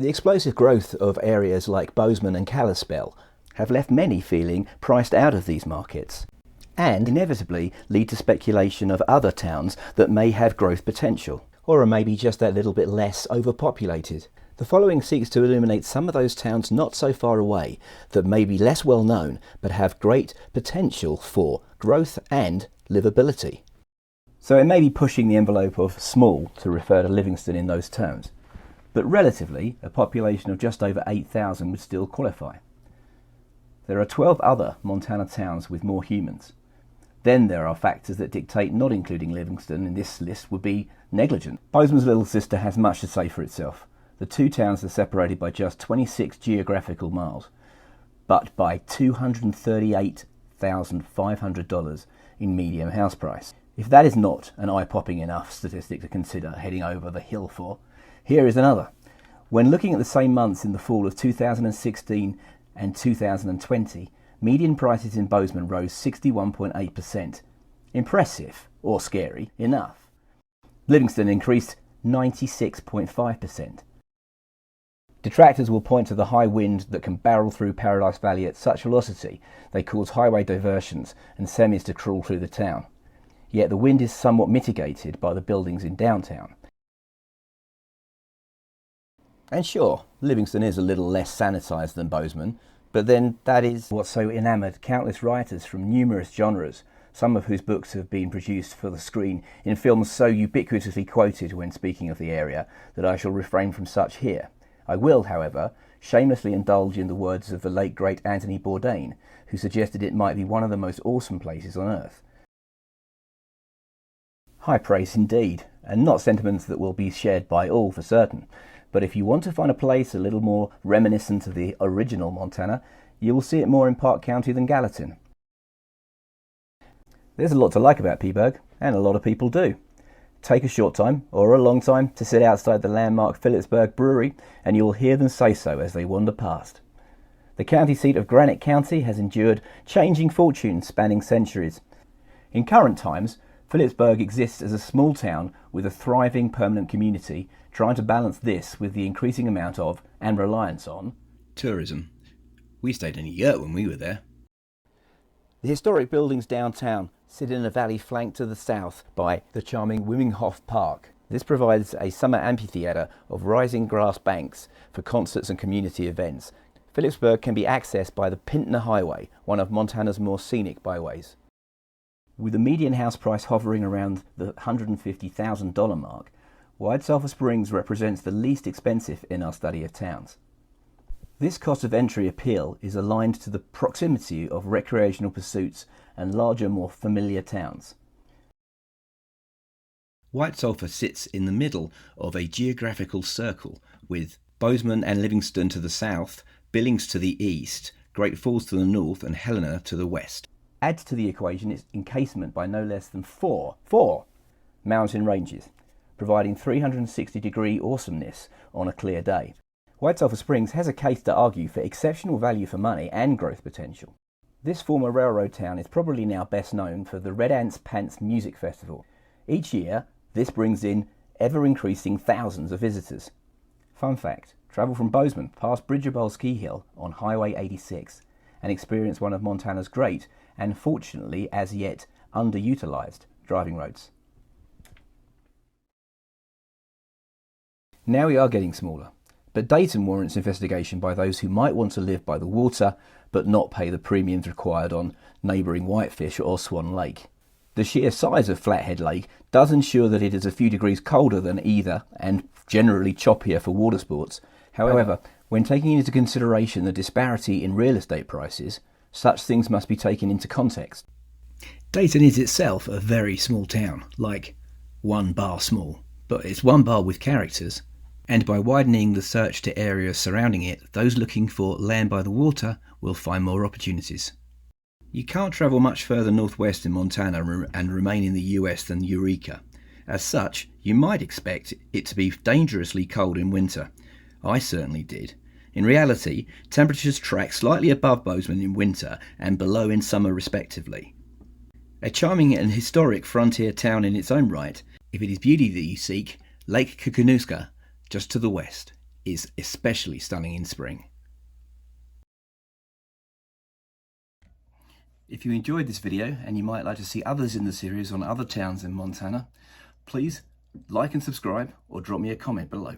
The explosive growth of areas like Bozeman and Kalispell have left many feeling priced out of these markets, and inevitably lead to speculation of other towns that may have growth potential, or are maybe just that little bit less overpopulated. The following seeks to illuminate some of those towns not so far away that may be less well known but have great potential for growth and livability. So it may be pushing the envelope of small to refer to Livingston in those terms, but relatively a population of just over 8,000 would still qualify. There are 12 other Montana towns with more humans. Then there are factors that dictate not including Livingston in this list would be negligent. Bozeman's little sister has much to say for itself. The two towns are separated by just 26 geographical miles, but by $238,500 in median house price. If that is not an eye-popping enough statistic to consider heading over the hill for, here is another. When looking at the same months in the fall of 2016 and 2020, median prices in Bozeman rose 61.8%. Impressive, or scary, enough. Livingston increased 96.5%. Detractors will point to the high wind that can barrel through Paradise Valley at such velocity they cause highway diversions and semis to crawl through the town. Yet the wind is somewhat mitigated by the buildings in downtown. And sure, Livingston is a little less sanitised than Bozeman, but then that is what so enamoured countless writers from numerous genres, some of whose books have been produced for the screen in films so ubiquitously quoted when speaking of the area that I shall refrain from such here. I will, however, shamelessly indulge in the words of the late great Anthony Bourdain, who suggested it might be one of the most awesome places on earth. High praise indeed, and not sentiments that will be shared by all for certain, but if you want to find a place a little more reminiscent of the original Montana, you will see it more in Park County than Gallatin. There's a lot to like about Peaburg, and a lot of people do. Take a short time, or a long time, to sit outside the landmark Phillipsburg Brewery, and you will hear them say so as they wander past. The county seat of Granite County has endured changing fortunes spanning centuries. In current times, Phillipsburg exists as a small town with a thriving permanent community, trying to balance this with the increasing amount of, and reliance on, tourism. We stayed in a yurt when we were there. The historic buildings downtown sit in a valley flanked to the south by the charming Wiminghoff Park. This provides a summer amphitheatre of rising grass banks for concerts and community events. Phillipsburg can be accessed by the Pintner Highway, one of Montana's more scenic byways. With the median house price hovering around the $150,000 mark, White Sulphur Springs represents the least expensive in our study of towns. This cost of entry appeal is aligned to the proximity of recreational pursuits and larger, more familiar towns. White Sulphur sits in the middle of a geographical circle with Bozeman and Livingston to the south, Billings to the east, Great Falls to the north, and Helena to the west. Add to the equation its encasement by no less than four mountain ranges, providing 360-degree awesomeness on a clear day. White Sulphur Springs has a case to argue for exceptional value for money and growth potential. This former railroad town is probably now best known for the Red Ants Pants Music Festival. Each year, this brings in ever-increasing thousands of visitors. Fun fact, travel from Bozeman past Bridgerbowl Ski Hill on Highway 86 and experience one of Montana's great and fortunately as yet underutilised driving roads. Now we are getting smaller, but Dayton warrants investigation by those who might want to live by the water but not pay the premiums required on neighbouring Whitefish or Swan Lake. The sheer size of Flathead Lake does ensure that it is a few degrees colder than either and generally choppier for water sports. However, when taking into consideration the disparity in real estate prices, such things must be taken into context. Dayton is itself a very small town, like 1 bar small, but it's 1 bar with characters. And by widening the search to areas surrounding it, those looking for land by the water will find more opportunities. You can't travel much further northwest in Montana and remain in the US than Eureka. As such, you might expect it to be dangerously cold in winter. I certainly did. In reality, temperatures track slightly above Bozeman in winter and below in summer respectively. A charming and historic frontier town in its own right, if it is beauty that you seek, Lake Kakanuska, just to the west, is especially stunning in spring. If you enjoyed this video and you might like to see others in the series on other towns in Montana, please like and subscribe or drop me a comment below.